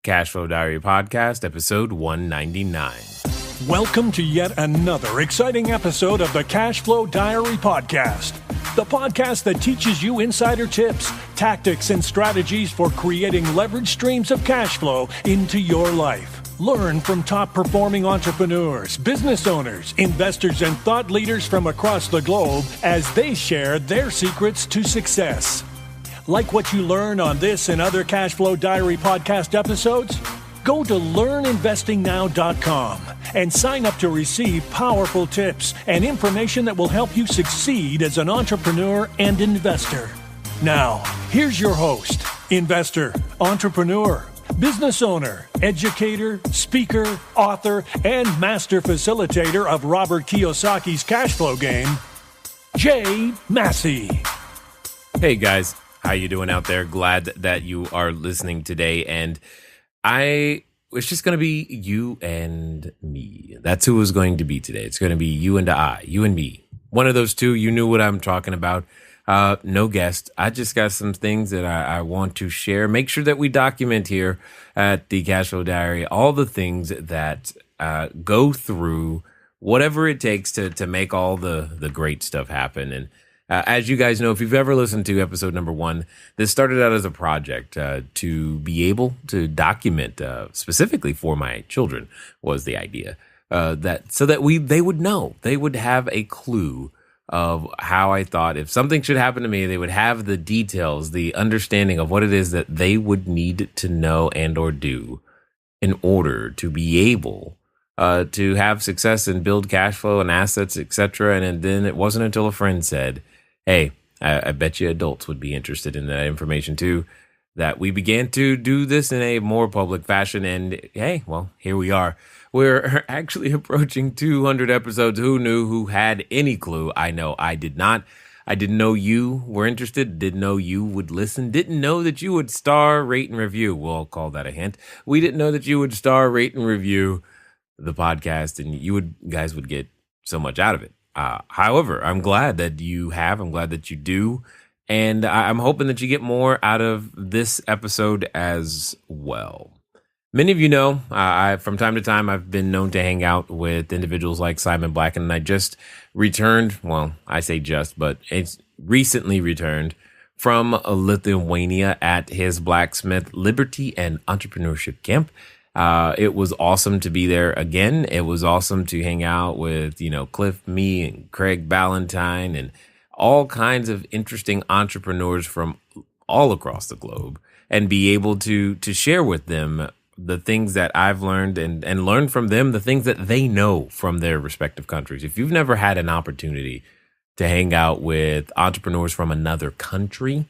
Cashflow Diary Podcast, episode 199. Welcome to yet another exciting episode of the CashFlow Diary Podcast, the podcast that teaches you insider tips, tactics, and strategies for creating leverage streams of cash flow into your life. Learn from top-performing entrepreneurs, business owners, investors, and thought leaders from across the globe as they share their secrets to success. Like what you learn on this and other CashFlow Diary podcast episodes? Go to learninvestingnow.com and sign up to receive powerful tips and information that will help you succeed as an entrepreneur and investor. Now, here's your host, investor, entrepreneur, business owner, educator, speaker, author, and master facilitator of Robert Kiyosaki's cash flow game, Jay Massey. Hey guys, how you doing out there? Glad that you are listening today, and it's just going to be you and me. That's who it's going to be today. It's going to be you and you and me. One of those two, you knew what I'm talking about. No guest. I just got some things that I want to share. Make sure that we document here at the Cashflow Diary all the things that go through whatever it takes to make all the great stuff happen. And as you guys know, if you've ever listened to episode number 1, this started out as a project to be able to document, specifically for my children was the idea, so that they would know, they would have a clue of how I thought if something should happen to me, they would have the details, the understanding of what it is that they would need to know and or do in order to be able to have success and build cash flow and assets, etc. And then it wasn't until a friend said, hey, I bet you adults would be interested in that information too, that we began to do this in a more public fashion. And hey, well, here we are. We're actually approaching 200 episodes. Who knew? Who had any clue? I know I did not. I didn't know you were interested. Didn't know you would listen. Didn't know that you would star, rate, and review. We'll call that a hint. We didn't know that you would star, rate, and review the podcast, and you guys would get so much out of it. However, I'm glad that you have. I'm glad that you do. And I'm hoping that you get more out of this episode as well. Many of you know, from time to time, I've been known to hang out with individuals like Simon Black, and I just returned, well, I say just, but it's recently returned from Lithuania at his Blacksmith Liberty and Entrepreneurship Camp. It was awesome to be there again. It was awesome to hang out with, Cliff, me, and Craig Ballantyne, and all kinds of interesting entrepreneurs from all across the globe, and be able to share with them the things that I've learned and learn from them the things that they know from their respective countries. If you've never had an opportunity to hang out with entrepreneurs from another country,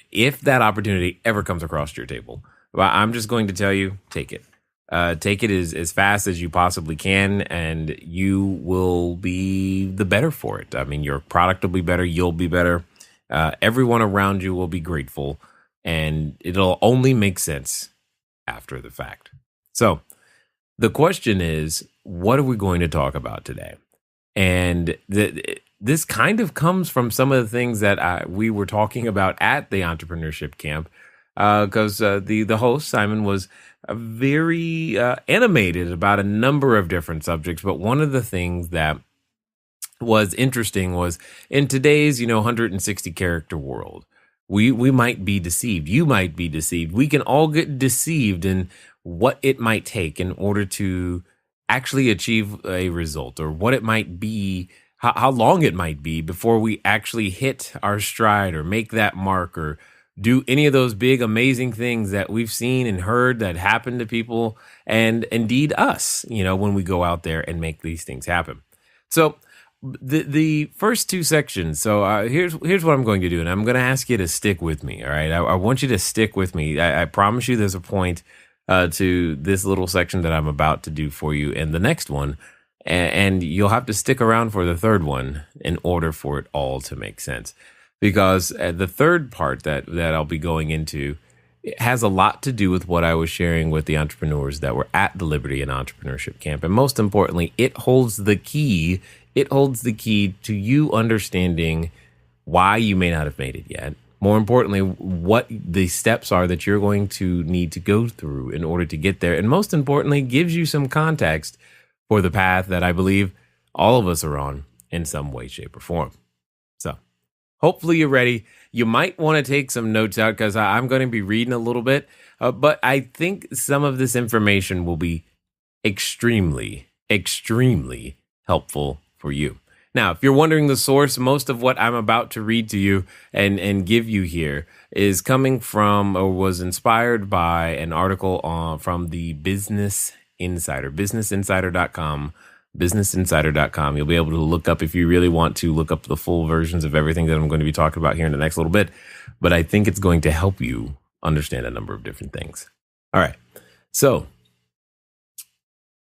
if that opportunity ever comes across your table, well, I'm just going to tell you, take it. Take it as fast as you possibly can, and you will be the better for it. I mean, your product will be better. You'll be better. Everyone around you will be grateful, and it'll only make sense after the fact. So the question is, what are we going to talk about today? And this kind of comes from some of the things that we were talking about at the entrepreneurship camp, because the host, Simon, was very animated about a number of different subjects. But one of the things that was interesting was in today's, 160 character world, we might be deceived. You might be deceived. We can all get deceived in what it might take in order to actually achieve a result, or what it might be, how long it might be before we actually hit our stride or make that mark or do any of those big, amazing things that we've seen and heard that happen to people, and indeed us, when we go out there and make these things happen. So the first two sections. So here's what I'm going to do, and I'm going to ask you to stick with me. All right, I want you to stick with me. I promise you, there's a point to this little section that I'm about to do for you, and the next one, and you'll have to stick around for the third one in order for it all to make sense. Because the third part that I'll be going into, it has a lot to do with what I was sharing with the entrepreneurs that were at the Liberty and Entrepreneurship Camp. And most importantly, it holds the key to you understanding why you may not have made it yet, More importantly, what the steps are that you're going to need to go through in order to get there. And most importantly, gives you some context for the path that I believe all of us are on in some way, shape, or form. So hopefully you're ready. You might want to take some notes out because I'm going to be reading a little bit, but I think some of this information will be extremely, extremely helpful for you. Now, if you're wondering the source, most of what I'm about to read to you and give you here is coming from or was inspired by an article from the Business Insider, businessinsider.com. businessinsider.com. You'll be able to look up, if you really want to, look up the full versions of everything that I'm going to be talking about here in the next little bit. But I think it's going to help you understand a number of different things. All right. So,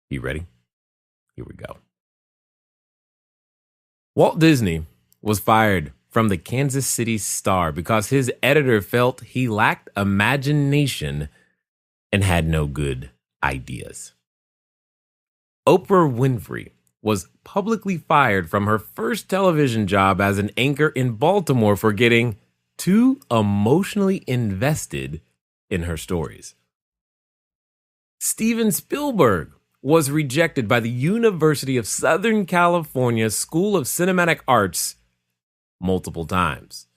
you ready? Here we go. Walt Disney was fired from the Kansas City Star because his editor felt he lacked imagination and had no good ideas. Oprah Winfrey was publicly fired from her first television job as an anchor in Baltimore for getting too emotionally invested in her stories. Steven Spielberg was rejected by the University of Southern California School of Cinematic Arts multiple times.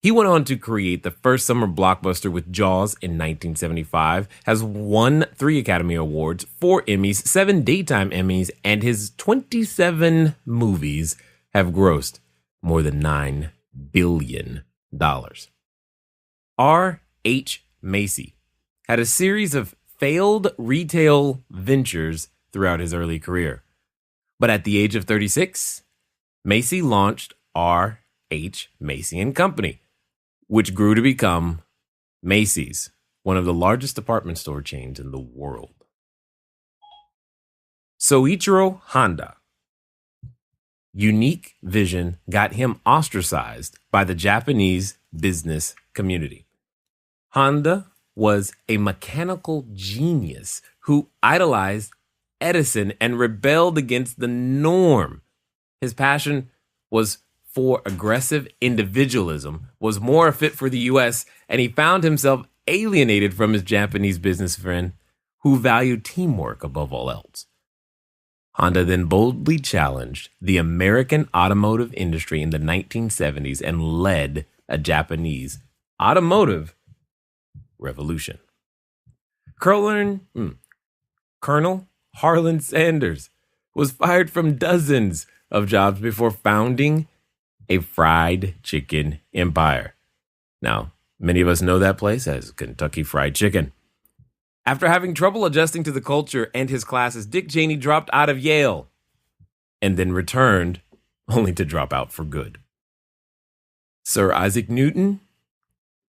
He went on to create the first summer blockbuster with Jaws in 1975, has won 3 Academy Awards, 4 Emmys, 7 Daytime Emmys, and his 27 movies have grossed more than $9 billion. R.H. Macy had a series of failed retail ventures throughout his early career. But at the age of 36, Macy launched R.H. Macy and Company, which grew to become Macy's, one of the largest department store chains in the world. Soichiro Honda. Unique vision got him ostracized by the Japanese business community. Honda was a mechanical genius who idolized Edison and rebelled against the norm. His passion was for aggressive individualism, was more fit for the U.S., and he found himself alienated from his Japanese business friend who valued teamwork above all else. Honda then boldly challenged the American automotive industry in the 1970s and led a Japanese automotive revolution. Colonel Harlan Sanders was fired from dozens of jobs before founding a fried chicken empire. Now, many of us know that place as Kentucky Fried Chicken. After having trouble adjusting to the culture and his classes, Dick Cheney dropped out of Yale and then returned only to drop out for good. Sir Isaac Newton,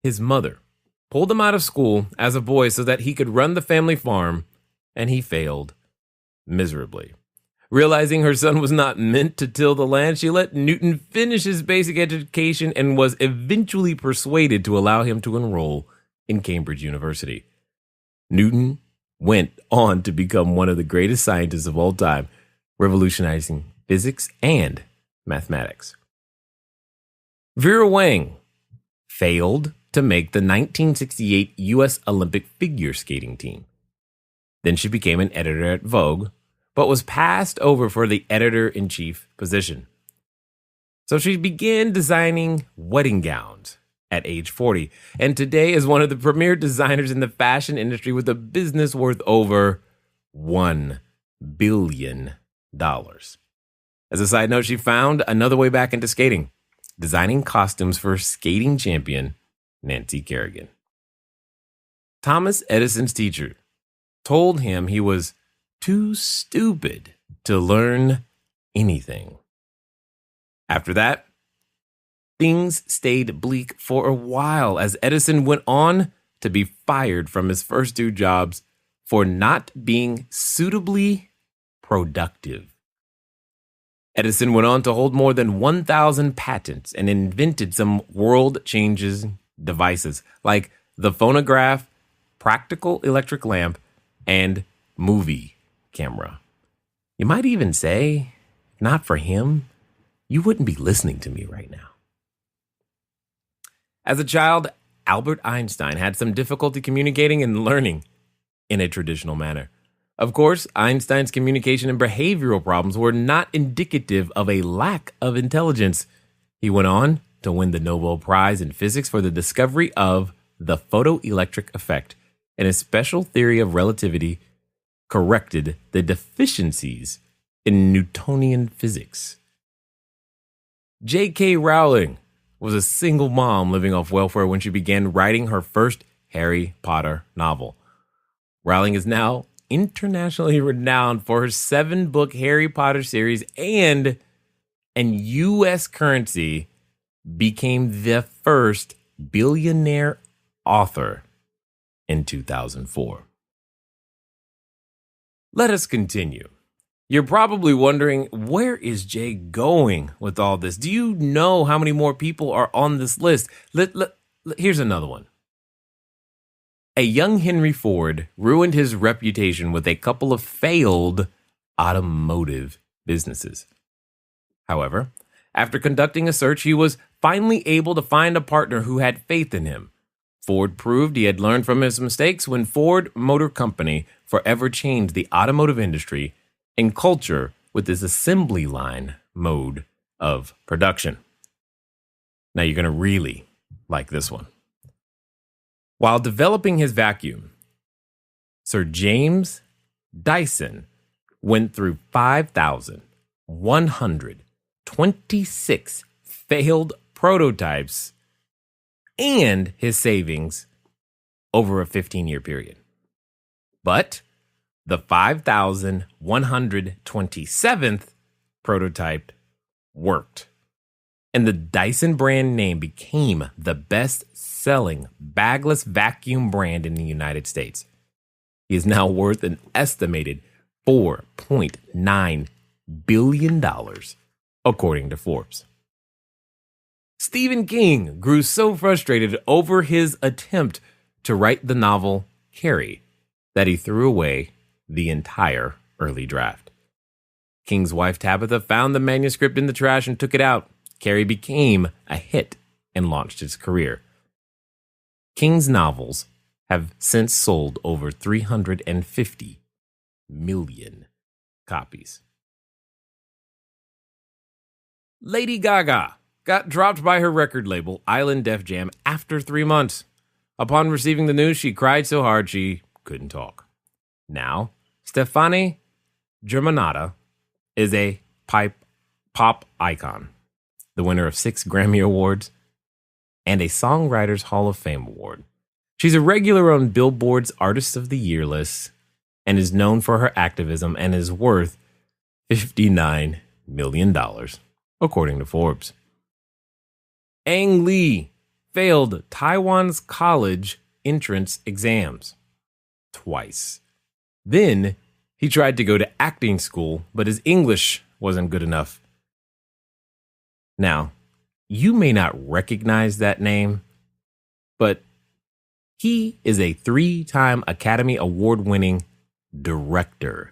his mother, pulled him out of school as a boy so that he could run the family farm, and he failed miserably. Realizing her son was not meant to till the land, she let Newton finish his basic education and was eventually persuaded to allow him to enroll in Cambridge University. Newton went on to become one of the greatest scientists of all time, revolutionizing physics and mathematics. Vera Wang failed to make the 1968 U.S. Olympic figure skating team. Then she became an editor at Vogue, but was passed over for the editor-in-chief position. So she began designing wedding gowns at age 40, and today is one of the premier designers in the fashion industry with a business worth over $1 billion. As a side note, she found another way back into skating, designing costumes for skating champion Nancy Kerrigan. Thomas Edison's teacher told him he was too stupid to learn anything. After that, things stayed bleak for a while as Edison went on to be fired from his first 2 jobs for not being suitably productive. Edison went on to hold more than 1,000 patents and invented some world-changing devices like the phonograph, practical electric lamp, and movie camera. You might even say, if not for him, you wouldn't be listening to me right now. As a child, Albert Einstein had some difficulty communicating and learning in a traditional manner. Of course, Einstein's communication and behavioral problems were not indicative of a lack of intelligence. He went on to win the Nobel Prize in Physics for the discovery of the photoelectric effect, and his special theory of relativity corrected the deficiencies in Newtonian physics. J.K. Rowling was a single mom living off welfare when she began writing her first Harry Potter novel. Rowling is now internationally renowned for her 7-book Harry Potter series, and U.S. currency became the first billionaire author in 2004. Let us continue. You're probably wondering, where is Jay going with all this? Do you know how many more people are on this list? Here's another one. A young Henry Ford ruined his reputation with a couple of failed automotive businesses. However, after conducting a search, he was finally able to find a partner who had faith in him. Ford proved he had learned from his mistakes when Ford Motor Company forever changed the automotive industry and culture with its assembly line mode of production. Now you're going to really like this one. While developing his vacuum, Sir James Dyson went through 5,126 failed prototypes and his savings over a 15-year period. But the 5,127th prototype worked, and the Dyson brand name became the best-selling bagless vacuum brand in the United States. He is now worth an estimated $4.9 billion, according to Forbes. Stephen King grew so frustrated over his attempt to write the novel Carrie that he threw away the entire early draft. King's wife Tabitha found the manuscript in the trash and took it out. Carrie became a hit and launched his career. King's novels have since sold over 350 million copies. Lady Gaga got dropped by her record label, Island Def Jam, after 3 months. Upon receiving the news, she cried so hard she couldn't talk. Now, Stefani Germanotta is a pop icon, the winner of 6 Grammy Awards and a Songwriters Hall of Fame award. She's a regular on Billboard's Artist of the Year list and is known for her activism and is worth $59 million, according to Forbes. Ang Lee failed Taiwan's college entrance exams twice. Then he tried to go to acting school, but his English wasn't good enough. Now, you may not recognize that name, but he is a 3-time Academy Award-winning director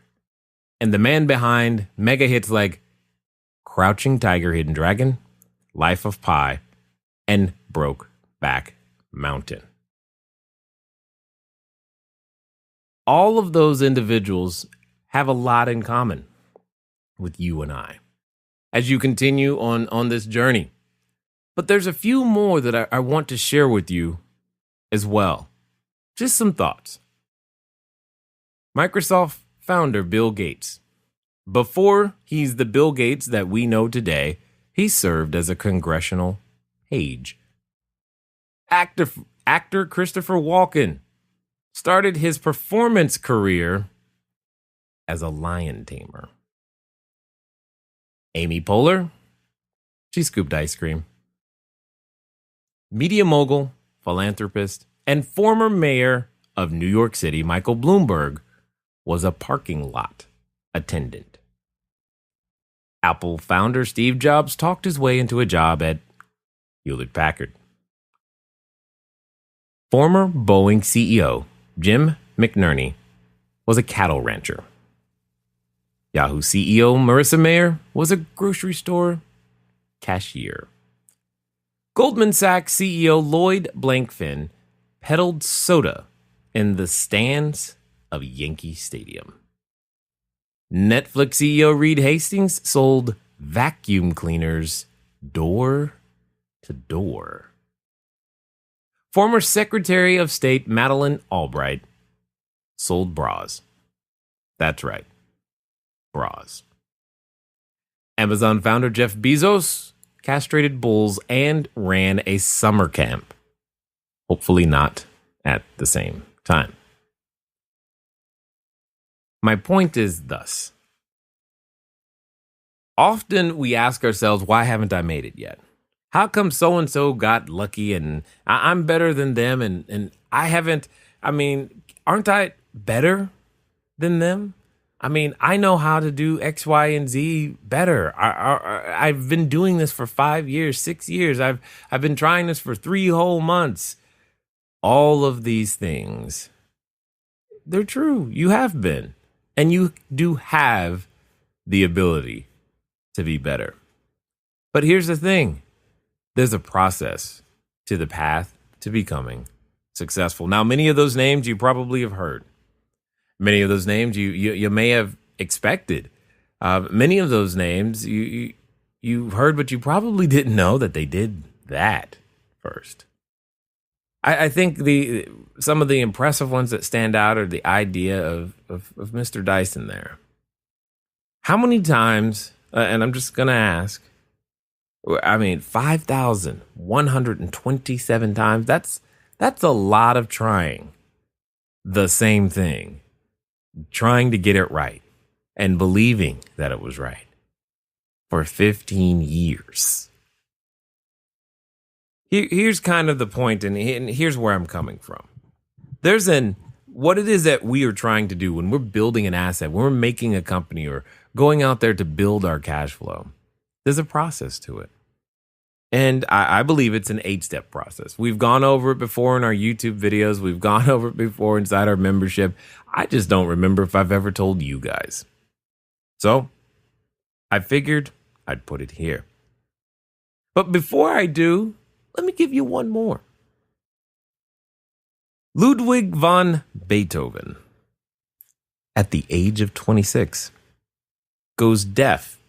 and the man behind mega hits like Crouching Tiger, Hidden Dragon, Life of Pi, and Brokeback Mountain. All of those individuals have a lot in common with you and I as you continue on this journey. But there's a few more that I want to share with you as well. Just some thoughts. Microsoft founder Bill Gates. Before he's the Bill Gates that we know today, he served as a congressional page. Actor Christopher Walken started his performance career as a lion tamer. Amy Poehler, she scooped ice cream. Media mogul, philanthropist, and former mayor of New York City, Michael Bloomberg, was a parking lot attendant. Apple founder Steve Jobs talked his way into a job at Hewlett-Packard. Former Boeing CEO Jim McNerney was a cattle rancher. Yahoo CEO Marissa Mayer was a grocery store cashier. Goldman Sachs CEO Lloyd Blankfein peddled soda in the stands of Yankee Stadium. Netflix CEO Reed Hastings sold vacuum cleaners door to door. Former Secretary of State Madeleine Albright sold bras. That's right, bras. Amazon founder Jeff Bezos castrated bulls and ran a summer camp. Hopefully not at the same time. My point is thus. Often we ask ourselves, why haven't I made it yet? How come so-and-so got lucky and I'm better than them and I haven't, aren't I better than them? I know how to do X, Y, and Z better. I've been doing this for 5 years, 6 years. I've been trying this for 3 whole months. All of these things, they're true. You have been. And you do have the ability to be better. But here's the thing. There's a process to the path to becoming successful. Now, many of those names you probably have heard. Many of those names you may have expected. Many of those names you heard, but you probably didn't know that they did that first. I think some of the impressive ones that stand out are the idea of Mr. Dyson there. How many times, and I'm just going to ask, 5,127 times, that's a lot of trying the same thing. Trying to get it right and believing that it was right for 15 years. Here's kind of the point, and here's where I'm coming from. What it is that we are trying to do when we're building an asset, when we're making a company or going out there to build our cash flow, there's a process to it. And I believe it's an 8-step process. We've gone over it before in our YouTube videos. We've gone over it before inside our membership. I just don't remember if I've ever told you guys. So I figured I'd put it here. But before I do, let me give you one more. Ludwig von Beethoven, at the age of 26, goes deaf.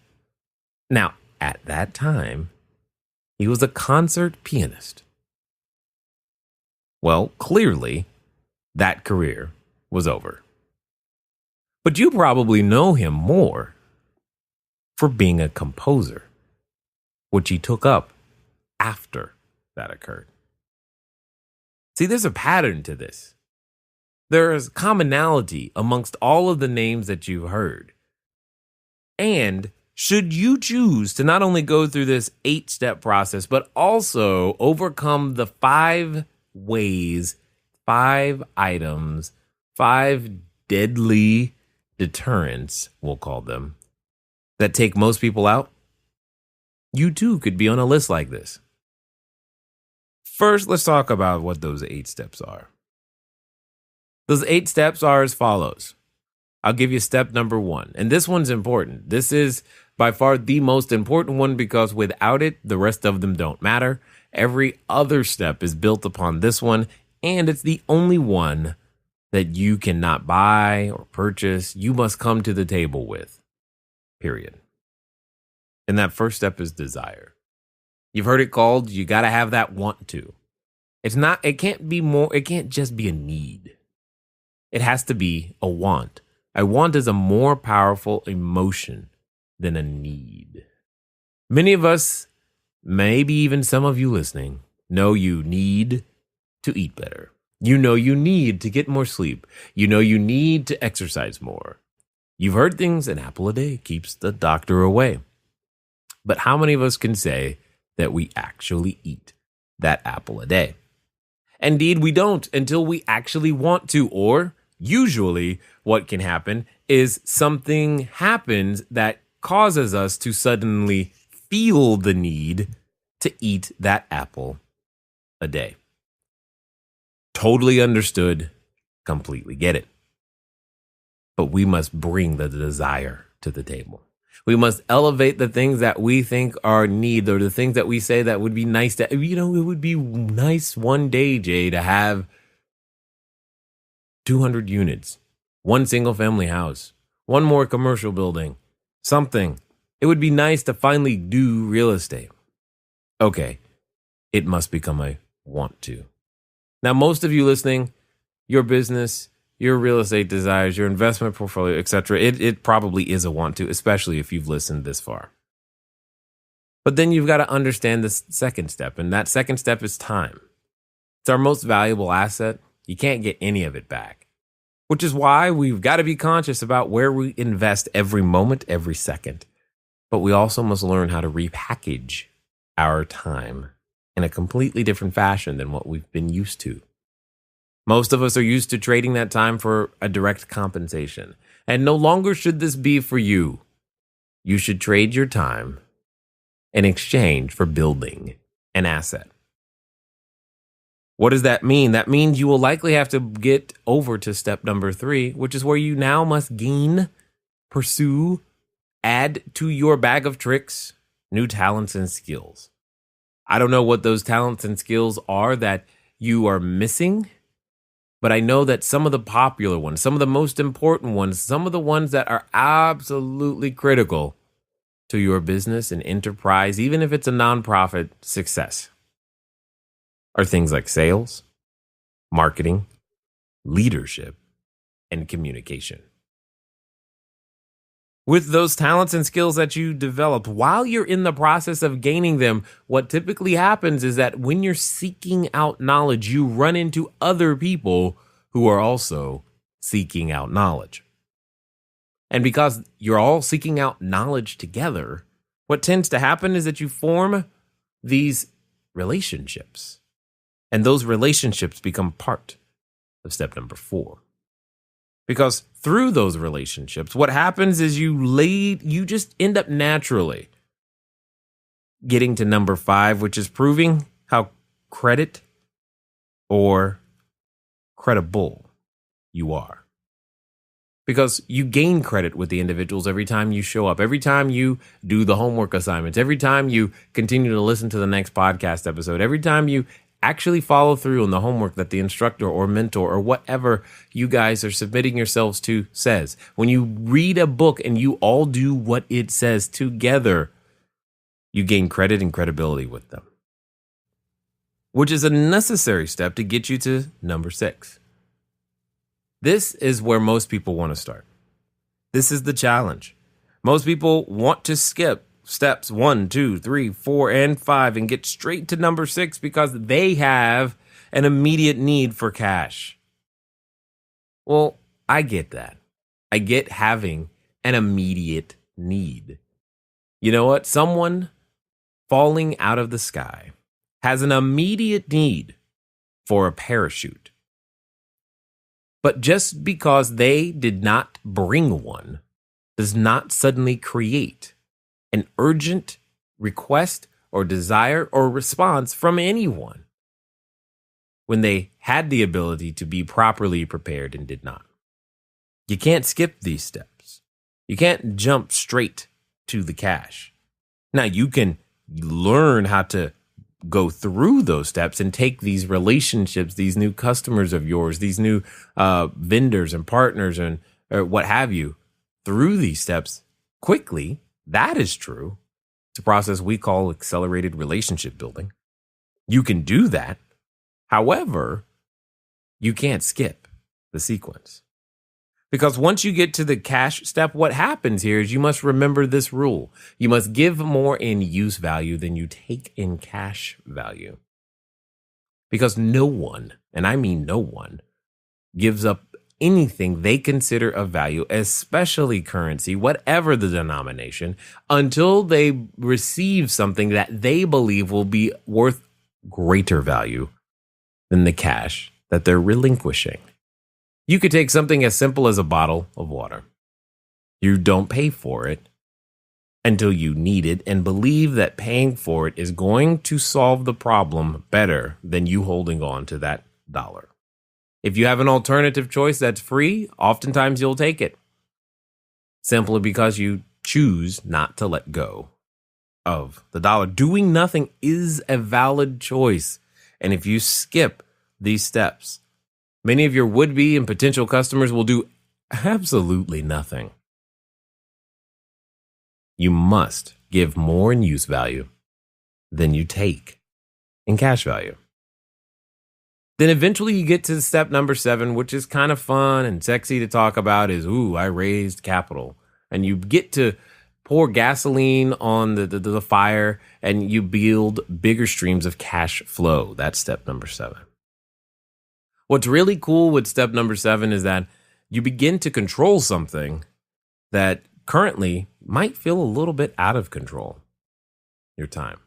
Now, at that time, he was a concert pianist. Well, clearly, that career was over. But you probably know him more for being a composer, which he took up after that occurred. See, there's a pattern to this. There is commonality amongst all of the names that you've heard. And should you choose to not only go through this 8-step process, but also overcome the 5 ways, 5 items, 5 deadly deterrents, we'll call them, that take most people out, you too could be on a list like this. First, let's talk about what those 8 steps are. Those 8 steps are as follows. I'll give you step number 1. And this one's important. This is by far the most important one because without it, the rest of them don't matter. Every other step is built upon this one, and it's the only one that you cannot buy or purchase. You must come to the table with, period. And that first step is desire. You've heard it called, you got to have that want to. It can't just be a need. It has to be a want. A want is a more powerful emotion than a need. Many of us, maybe even some of you listening, know you need to eat better. You know you need to get more sleep. You know you need to exercise more. You've heard things, an apple a day keeps the doctor away. But how many of us can say that we actually eat that apple a day? Indeed, we don't until we actually want to, or usually what can happen is something happens that causes us to suddenly feel the need to eat that apple a day. Totally understood, completely get it. But we must bring the desire to the table. We must elevate the things that we think are need, or the things that we say that would be nice to, it would be nice one day, Jay, to have 200 units, one single family house, one more commercial building, something. It would be nice to finally do real estate. Okay, it must become a want to. Now, most of you listening, your business, your real estate desires, your investment portfolio, etc., it probably is a want to, especially if you've listened this far. But then you've got to understand the second step, and that second step is time. It's our most valuable asset. You can't get any of it back, which is why we've got to be conscious about where we invest every moment, every second. But we also must learn how to repackage our time in a completely different fashion than what we've been used to. Most of us are used to trading that time for a direct compensation, and no longer should this be for you. You should trade your time in exchange for building an asset. What does that mean? That means you will likely have to get over to step number 3, which is where you now must gain, pursue, add to your bag of tricks, new talents and skills. I don't know what those talents and skills are that you are missing, but I know that some of the popular ones, some of the most important ones, some of the ones that are absolutely critical to your business and enterprise, even if it's a nonprofit success, are things like sales, marketing, leadership, and communication. With those talents and skills that you develop, while you're in the process of gaining them, what typically happens is that when you're seeking out knowledge, you run into other people who are also seeking out knowledge. And because you're all seeking out knowledge together, what tends to happen is that you form these relationships. And those relationships become part of step number 4. Because through those relationships, what happens is you just end up naturally getting to number 5, which is proving how credible you are. Because you gain credit with the individuals every time you show up, every time you do the homework assignments, every time you continue to listen to the next podcast episode, every time you actually follow through on the homework that the instructor or mentor or whatever you guys are submitting yourselves to says. When you read a book and you all do what it says together, you gain credit and credibility with them, which is a necessary step to get you to number 6. This is where most people want to start. This is the challenge. Most people want to skip steps 1, 2, 3, 4, and 5 and get straight to number 6 because they have an immediate need for cash. Well, I get that. I get having an immediate need. You know what? Someone falling out of the sky has an immediate need for a parachute. But just because they did not bring one does not suddenly create an urgent request or desire or response from anyone when they had the ability to be properly prepared and did not. You can't skip these steps. You can't jump straight to the cash. Now, you can learn how to go through those steps and take these relationships, these new customers of yours, these new vendors and partners and or what have you, through these steps quickly. That is true. It's a process we call accelerated relationship building. You can do that. However, you can't skip the sequence. Because once you get to the cash step, what happens here is you must remember this rule. You must give more in use value than you take in cash value. Because no one, and I mean no one, gives up anything they consider of value, especially currency, whatever the denomination, until they receive something that they believe will be worth greater value than the cash that they're relinquishing. You could take something as simple as a bottle of water. You don't pay for it until you need it and believe that paying for it is going to solve the problem better than you holding on to that dollar. If you have an alternative choice that's free, oftentimes you'll take it simply because you choose not to let go of the dollar. Doing nothing is a valid choice. And if you skip these steps, many of your would-be and potential customers will do absolutely nothing. You must give more in use value than you take in cash value. Then eventually you get to step number 7, which is kind of fun and sexy to talk about, is, I raised capital. And you get to pour gasoline on the fire, and you build bigger streams of cash flow. That's step number 7. What's really cool with step number 7 is that you begin to control something that currently might feel a little bit out of control. Your time.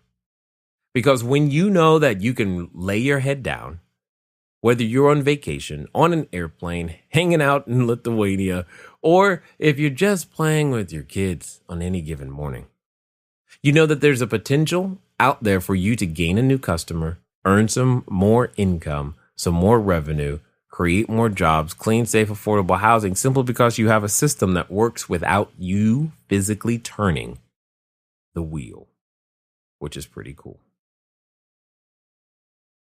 Because when you know that you can lay your head down, whether you're on vacation, on an airplane, hanging out in Lithuania, or if you're just playing with your kids on any given morning, you know that there's a potential out there for you to gain a new customer, earn some more income, some more revenue, create more jobs, clean, safe, affordable housing, simply because you have a system that works without you physically turning the wheel, which is pretty cool.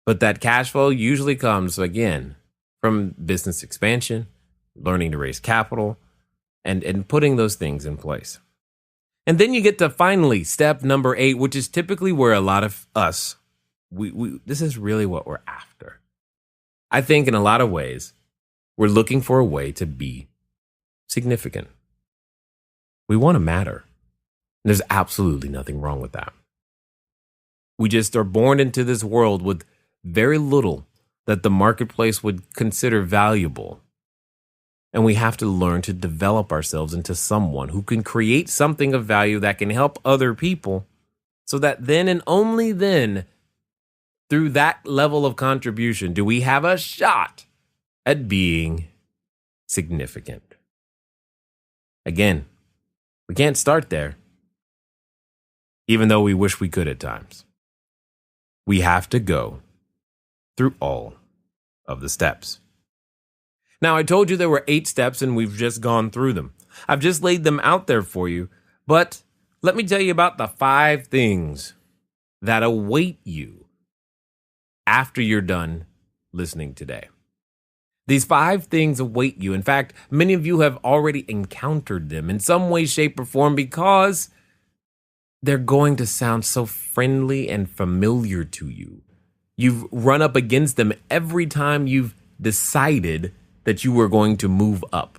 But that cash flow usually comes, again, from business expansion, learning to raise capital, and putting those things in place. And then you get to finally step number 8, which is typically where a lot of us, this is really what we're after. I think in a lot of ways, we're looking for a way to be significant. We want to matter. And there's absolutely nothing wrong with that. We just are born into this world with very little that the marketplace would consider valuable. And we have to learn to develop ourselves into someone who can create something of value that can help other people, so that then and only then, through that level of contribution, do we have a shot at being significant. Again, we can't start there, even though we wish we could at times. We have to go through all of the steps. Now, I told you there were 8 steps, and we've just gone through them. I've just laid them out there for you, but let me tell you about the 5 things that await you after you're done listening today. These 5 things await you. In fact, many of you have already encountered them in some way, shape, or form, because they're going to sound so friendly and familiar to you. You've run up against them every time you've decided that you were going to move up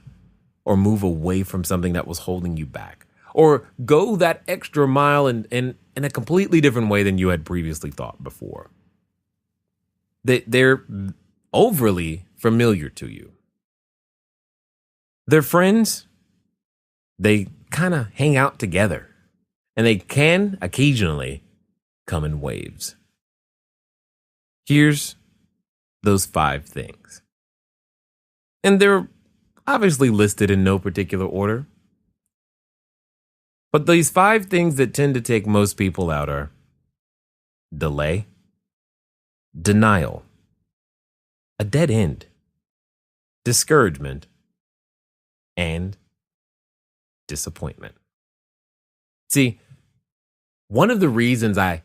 or move away from something that was holding you back, or go that extra mile in a completely different way than you had previously thought before. They're overly familiar to you. They're friends. They kind of hang out together, and they can occasionally come in waves. Here's those 5 things. And they're obviously listed in no particular order. But these 5 things that tend to take most people out are delay, denial, a dead end, discouragement, and disappointment. See, one of the reasons I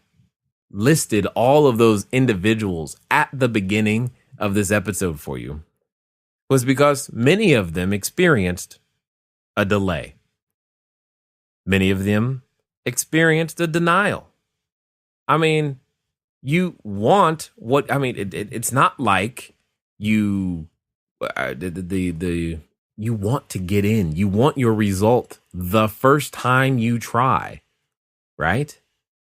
listed all of those individuals at the beginning of this episode for you was because many of them experienced a delay. Many of them experienced a denial. I mean, you want what, it's not like you, you want to get in. You want your result the first time you try, right?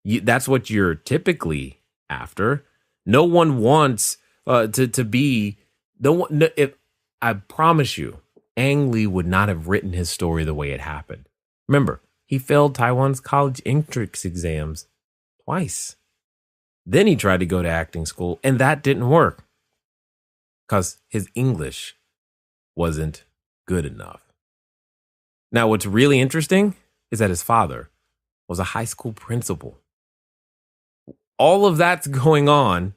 That's what you're typically after. No one wants to be, if I promise you, Ang Lee would not have written his story the way it happened. Remember, he failed Taiwan's college entrance exams twice. Then he tried to go to acting school, and that didn't work because his English wasn't good enough. Now, what's really interesting is that his father was a high school principal. All of that's going on,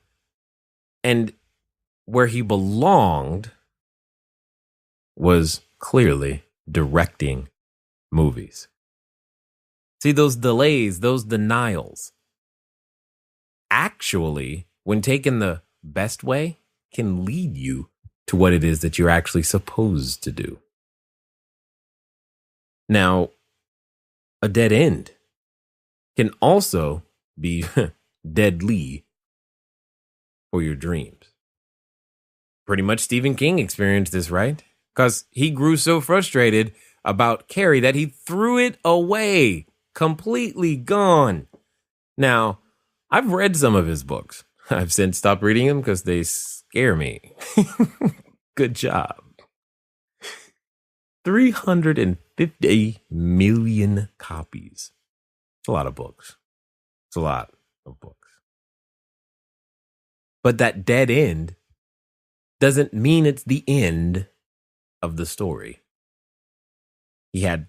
and where he belonged was clearly directing movies. See, those delays, those denials, actually, when taken the best way, can lead you to what it is that you're actually supposed to do. Now, a dead end can also be deadly for your dreams. Pretty much Stephen King experienced this, right? Because he grew so frustrated about Carrie that he threw it away, completely gone. Now, I've read some of his books. I've since stopped reading them because they scare me. Good job. 350 million copies. It's a lot of books. It's a lot of books. But that dead end doesn't mean it's the end of the story. He had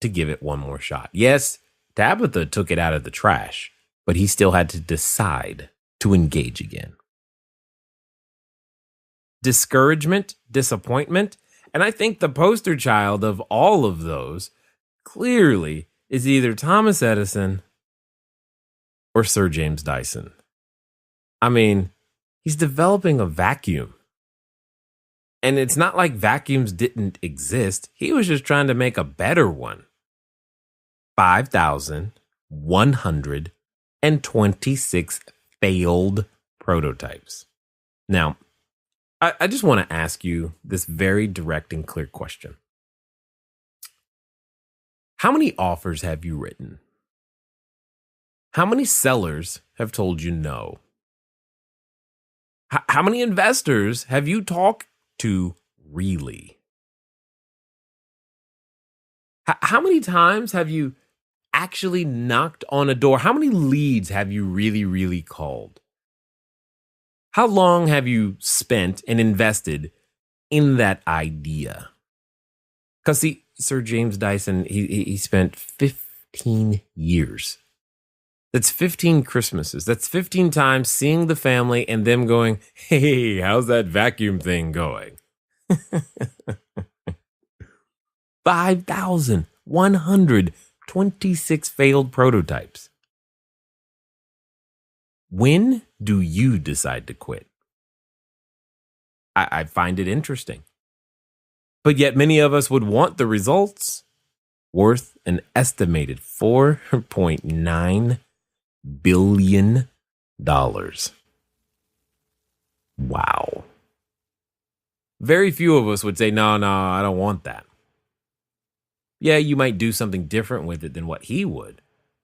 to give it one more shot. Yes, Tabitha took it out of the trash, but he still had to decide to engage again. Discouragement, disappointment, and I think the poster child of all of those clearly is either Thomas Edison or Sir James Dyson. I mean, he's developing a vacuum. And it's not like vacuums didn't exist. He was just trying to make a better one. 5,126 failed prototypes. Now, I just want to ask you this very direct and clear question. How many offers have you written? How many sellers have told you no? How many investors have you talked to really? How many times have you actually knocked on a door? How many leads have you really called? How long have you spent and invested in that idea? Because see, Sir James Dyson, he spent 15 years. That's 15 Christmases. That's 15 times seeing the family and them going, hey, how's that vacuum thing going? 5,126 failed prototypes. When do you decide to quit? I find it interesting. But yet many of us would want the results worth an estimated $4.9 billion. Wow. Very few of us would say, no, I don't want that. Yeah, you might do something different with it than what he would.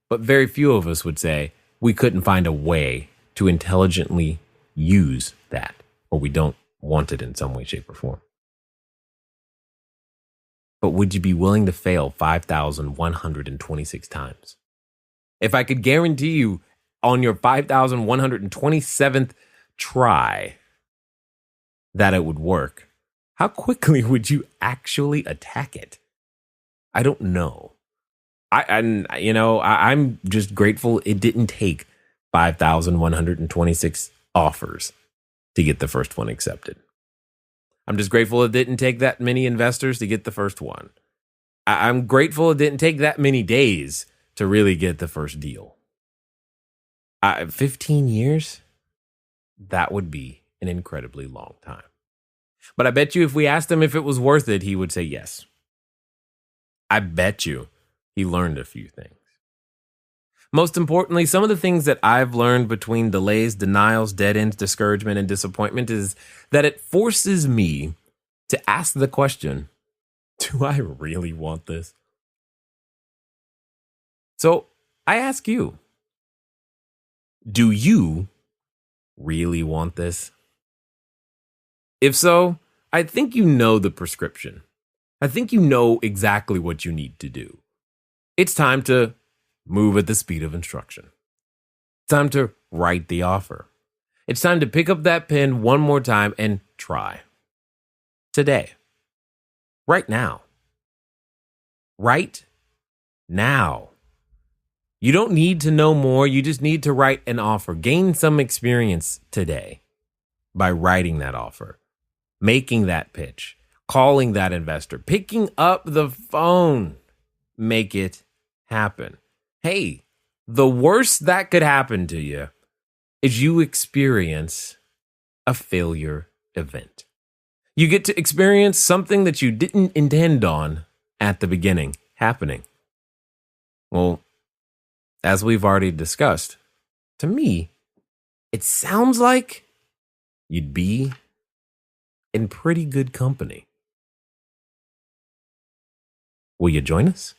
But very few of us would say we couldn't find a way to intelligently use that, or we don't want it in some way, shape, or form. But would you be willing to fail 5,126 times? If I could guarantee you on your 5,127th try that it would work, how quickly would you actually attack it? I don't know. I'm just grateful it didn't take 5,126 offers to get the first one accepted. I'm just grateful it didn't take that many investors to get the first one. I'm grateful it didn't take that many days to really get the first deal. 15 years? That would be an incredibly long time. But I bet you if we asked him if it was worth it, he would say yes. I bet you he learned a few things. Most importantly, some of the things that I've learned between delays, denials, dead ends, discouragement, and disappointment is that it forces me to ask the question, do I really want this? So I ask you, do you really want this? If so, I think you know the prescription. I think you know exactly what you need to do. It's time to move at the speed of instruction. It's time to write the offer. It's time to pick up that pen one more time and try. Today. Right now. Right now. You don't need to know more. You just need to write an offer. Gain some experience today by writing that offer, making that pitch, calling that investor, picking up the phone. Make it happen? Hey, the worst that could happen to you is you experience a failure event. You get to experience something that you didn't intend on at the beginning happening. Well, as we've already discussed, to me, it sounds like you'd be in pretty good company. Will you join us?